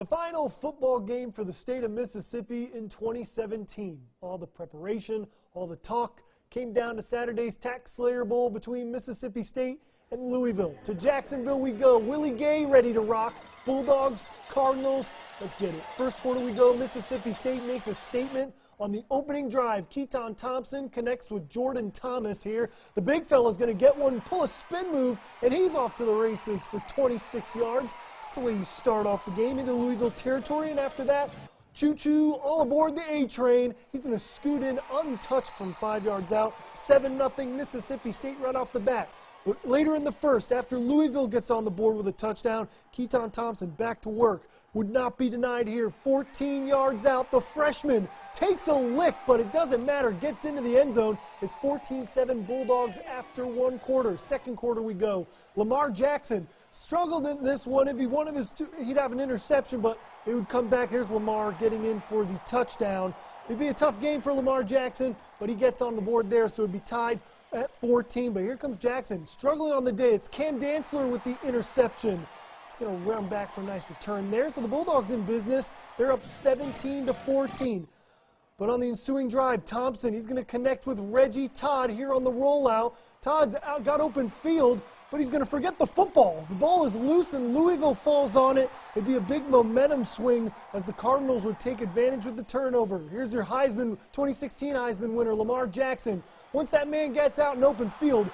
The final football game for the state of Mississippi in 2017. All the preparation, all the talk came down to Saturday's Taxslayer Bowl between Mississippi State and Louisville. To Jacksonville we go. Willie Gay ready to rock. Bulldogs, Cardinals, let's get it. First quarter we go. Mississippi State makes a statement on the opening drive. Keaton Thompson connects with Jordan Thomas here. The big fella's going to get one, pull a spin move, and he's off to the races for 26 yards. That's the way you start off the game into Louisville territory, and after that, choo-choo, all aboard the A-train. He's going to scoot in untouched from 5 yards out. 7-0 Mississippi State right off the bat. But later in the first, after Louisville gets on the board with a touchdown, Keaton Thompson back to work. Would not be denied here. 14 yards out, the freshman takes a lick, but it doesn't matter. Gets into the end zone. It's 14-7 Bulldogs after one quarter. Second quarter we go. Lamar Jackson struggled in this one. It'd be one of his two. He'd have an interception, but it would come back. Here's Lamar getting in for the touchdown. It'd be a tough game for Lamar Jackson, but he gets on the board there, so it'd be tied at 14. But here comes Jackson, struggling on the day. It's Cam Dantzler with the interception. He's going to run back for a nice return there. So the Bulldogs in business. They're up 17-14. But on the ensuing drive, Thompson, he's going to connect with Reggie Todd here on the rollout. Todd's got open field, but he's going to forget the football. The ball is loose and Louisville falls on it. It'd be a big momentum swing as the Cardinals would take advantage with the turnover. Here's your 2016 Heisman winner, Lamar Jackson. Once that man gets out in open field,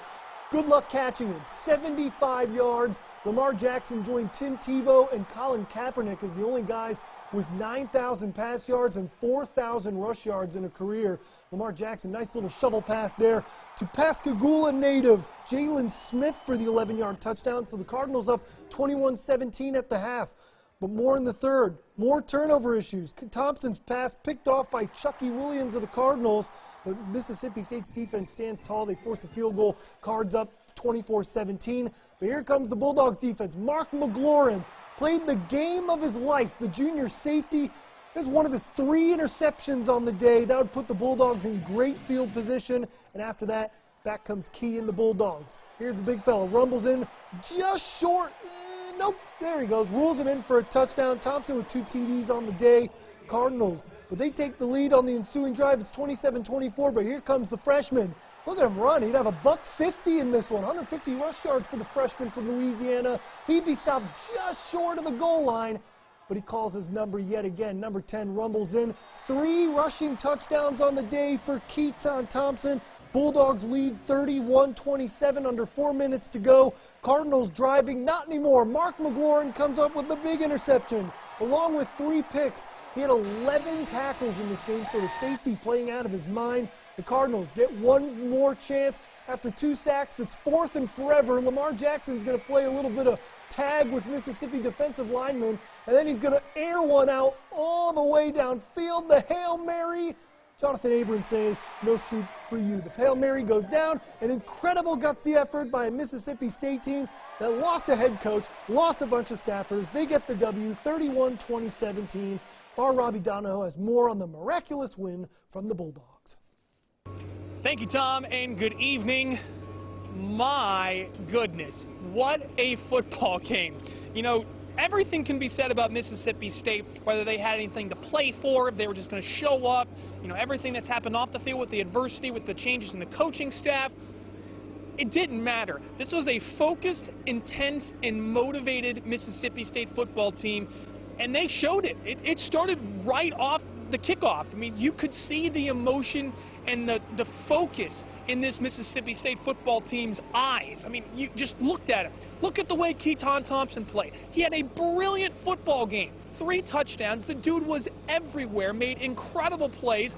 good luck catching him. 75 yards. Lamar Jackson joined Tim Tebow and Colin Kaepernick as the only guys with 9,000 pass yards and 4,000 rush yards in a career. Lamar Jackson, nice little shovel pass there to Pascagoula native Jalen Smith for the 11-yard touchdown. So the Cardinals up 21-17 at the half. But more in the third. More turnover issues. Thompson's pass picked off by Chucky Williams of the Cardinals. But Mississippi State's defense stands tall. They force a field goal. Cards up 24-17. But here comes the Bulldogs defense. Mark McLaurin played the game of his life. The junior safety is one of his 3 interceptions on the day. That would put the Bulldogs in great field position. And after that, back comes Key in the Bulldogs. Here's the big fella. Rumbles in just short. Nope. There he goes. Rules him in for a touchdown. Thompson with 2 TDs on the day. Cardinals, but they take the lead on the ensuing drive. It's 27-24, but here comes the freshman. Look at him run. He'd have a $150 in this one. 150 rush yards for the freshman from Louisiana. He'd be stopped just short of the goal line, but he calls his number yet again. Number 10 rumbles in. 3 rushing touchdowns on the day for Keaton Thompson. Bulldogs lead 31-27, under 4 minutes to go. Cardinals driving, not anymore. Mark McLaurin comes up with the big interception, along with 3 picks. He had 11 tackles in this game, so the safety playing out of his mind. The Cardinals get one more chance. After 2 sacks, it's 4th and forever. Lamar Jackson's going to play a little bit of tag with Mississippi defensive linemen, and then he's going to air one out all the way downfield. The Hail Mary. Jonathan Abrams says, no soup for you. The Hail Mary goes down. An incredible gutsy effort by a Mississippi State team that lost a head coach, lost a bunch of staffers. They get the W, 31-2017. Our Robbie Donahoe has more on the miraculous win from the Bulldogs. Thank you, Tom, and good evening. My goodness, what a football game. You know, everything can be said about Mississippi State, whether they had anything to play for, if they were just going to show up, you know, everything that's happened off the field with the adversity, with the changes in the coaching staff. It didn't matter. This was a focused, intense, and motivated Mississippi State football team, and they showed it. It started right off the kickoff. I mean, you could see the emotion and the focus in this Mississippi State football team's eyes. I mean, you just looked at him. Look at the way Keaton Thompson played. He had a brilliant football game. 3 touchdowns. The dude was everywhere, made incredible plays.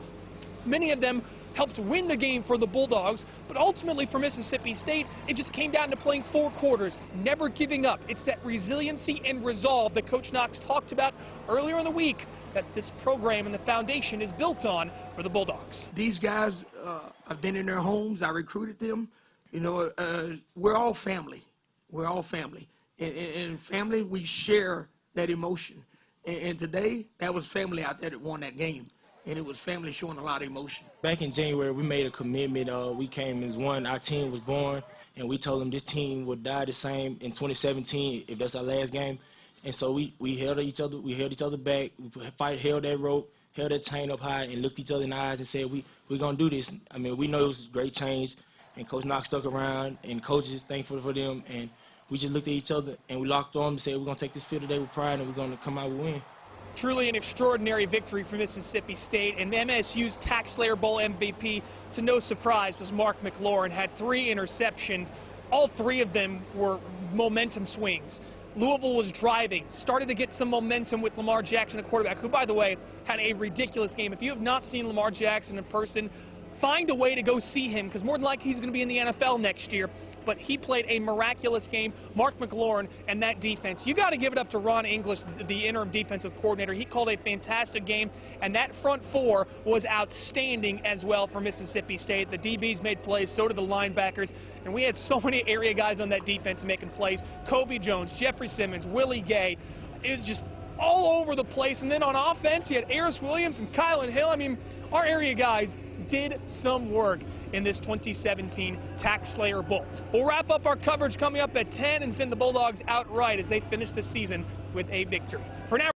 Many of them helped win the game for the Bulldogs, but ultimately for Mississippi State, it just came down to playing 4 quarters, never giving up. It's that resiliency and resolve that Coach Knox talked about earlier in the week that this program and the foundation is built on for the Bulldogs. These guys, I've been in their homes. I recruited them. You know, we're all family. We're all family. And in family, we share that emotion. And today, that was family out there that won that game. And it was family showing a lot of emotion. Back in January, we made a commitment. We came as one. Our team was born, and we told them this team would die the same in 2017 if that's our last game. And so we held each other back. We held that rope, held that chain up high, and looked each other in the eyes and said, we're going to do this. I mean, we know it was a great change, and Coach Knox stuck around, and coaches, thankful for them, and we just looked at each other, and we locked arms and said, we're going to take this field today with pride, and we're going to come out with a win. Truly an extraordinary victory for Mississippi State, and MSU's Taxslayer Bowl MVP, to no surprise, was Mark McLaurin. Had 3 interceptions. All 3 of them were momentum swings. Louisville was driving, started to get some momentum with Lamar Jackson, a quarterback who, by the way, had a ridiculous game. If you have not seen Lamar Jackson in person, find a way to go see him, because more than likely he's going to be in the NFL next year. But he played a miraculous game. Mark McLaurin and that defense. You got to give it up to Ron English, the interim defensive coordinator. He called a fantastic game, and that front 4 was outstanding as well for Mississippi State. The DBs made plays, so did the linebackers, and we had so many area guys on that defense making plays. Kobe Jones, Jeffrey Simmons, Willie Gay. It was just all over the place. And then on offense, you had Aris Williams and Kylan Hill. I mean, our area guys did some work in this 2017 Taxslayer Bowl. We'll wrap up our coverage coming up at 10 and send the Bulldogs outright as they finish the season with a victory. For now,